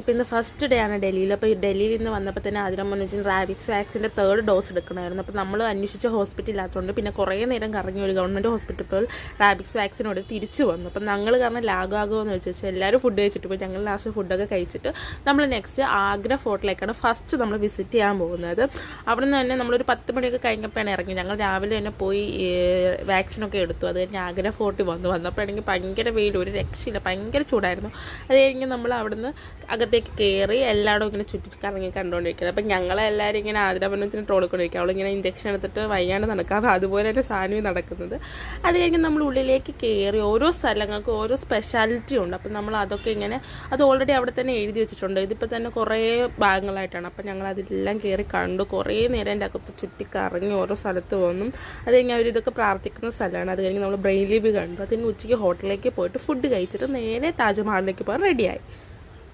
അപ്പോൾ ഇന്ന് first day ആണ് ഡൽഹിയിൽ. അപ്പോൾ ഈ ഡൽഹിയിൽ നിന്ന് വന്നപ്പോൾ തന്നെ ആദ്യം വെച്ചാൽ റാബിക്സ് വാക്സിൻ്റെ 3rd ഡോസ് എടുക്കണമായിരുന്നു. അപ്പോൾ നമ്മൾ അന്വേഷിച്ച ഹോസ്പിറ്റൽ ഇല്ലാത്തതുകൊണ്ട് പിന്നെ കുറേ നേരം കറങ്ങി ഒരു ഗവൺമെൻറ് ഹോസ്പിറ്റലിൽ പോയി റാബിക്സ് വാക്സിനോട് തിരിച്ചു വന്നു. അപ്പം ഞങ്ങൾ കാരണം ലാഗാകുമെന്ന് വെച്ചാൽ എല്ലാവരും ഫുഡ് കഴിച്ചിട്ട് പോയി. ഞങ്ങൾ ലാസ്റ്റ് ഫുഡൊക്കെ കഴിച്ചിട്ട് നമ്മൾ നെക്സ്റ്റ് ആഗ്ര ഫോർട്ടിലേക്കാണ് ഫസ്റ്റ് നമ്മൾ വിസിറ്റ് ചെയ്യാൻ പോകുന്നത്. അവിടെ നിന്ന് തന്നെ നമ്മളൊരു 10 മണിയൊക്കെ കഴിഞ്ഞപ്പോഴാണ് ഇറങ്ങി. ഞങ്ങൾ രാവിലെ തന്നെ പോയി വാക്സിനൊക്കെ എടുത്തു. അത് കഴിഞ്ഞ് ആഗ്ര ഫോർട്ടിൽ വന്നപ്പോഴാണെങ്കിൽ ഭയങ്കര വെയിൽ, ഒരു രക്ഷയില്ല, ഭയങ്കര ചൂടായിരുന്നു. അത് കഴിഞ്ഞ് നമ്മൾ അവിടുന്ന് അകത്തേക്ക് കയറി എല്ലായിടും ഇങ്ങനെ ചുറ്റി കറങ്ങി കണ്ടുകൊണ്ടിരിക്കുന്നത്. അപ്പം ഞങ്ങളെല്ലാവരും ഇങ്ങനെ ആതിരപർണത്തിന് ട്രോളിക്കൊണ്ടിരിക്കുക. അവളിങ്ങനെ ഇഞ്ചക്ഷൻ എടുത്തിട്ട് വയ്യാണ്ട് നടക്കാതെ അതുപോലെ തന്നെ സാധനം നടക്കുന്നത്. അത് കഴിഞ്ഞ് നമ്മൾ ഉള്ളിലേക്ക് കയറി ഓരോ സ്ഥലങ്ങൾക്ക് ഓരോ സ്പെഷ്യാലിറ്റി ഉണ്ട്. അപ്പം നമ്മൾ അതൊക്കെ ഇങ്ങനെ അത് ഓൾറെഡി അവിടെ തന്നെ എഴുതി വെച്ചിട്ടുണ്ട്. ഇതിപ്പോൾ തന്നെ കുറേ ഭാഗങ്ങളായിട്ടാണ്. അപ്പം ഞങ്ങൾ അതെല്ലാം കയറി കണ്ടു. കുറേ നേരം എൻ്റെ അകത്ത് ചുറ്റി കറങ്ങി ഓരോ സ്ഥലത്ത് വന്നു. അത് കഴിഞ്ഞ് അവരിതൊക്കെ പ്രാർത്ഥിക്കുന്ന സ്ഥലമാണ്. അത് കഴിഞ്ഞ് നമ്മൾ ബ്രെയിൻ ലീബ് കണ്ടു. അതിന് ഉച്ചയ്ക്ക് ഹോട്ടലിലേക്ക് പോയിട്ട് ഫുഡ് കഴിച്ചിട്ട് നേരെ താജ്മഹലിലേക്ക് പോകാൻ റെഡിയായി.